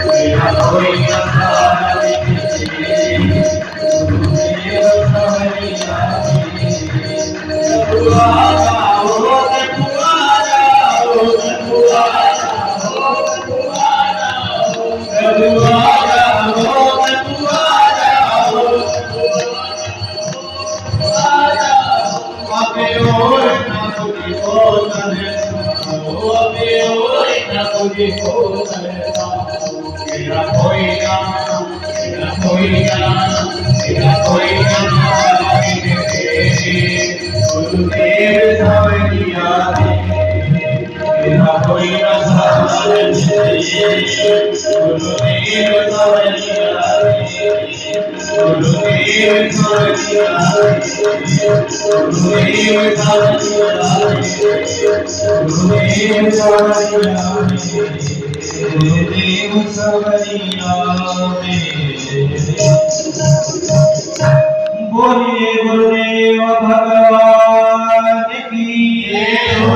मेरा कोई न सहारा गुरुदेव सवरिया मेरा कोई गुरुदेव सवरिया मेरा कोई न सहारा गुरुदेव सवरिया गुरुदेव सवरिया गुरुदेव सवरिया गुरुदेव सवरिया बोलिए गुरुदेव भगवान की जय हो।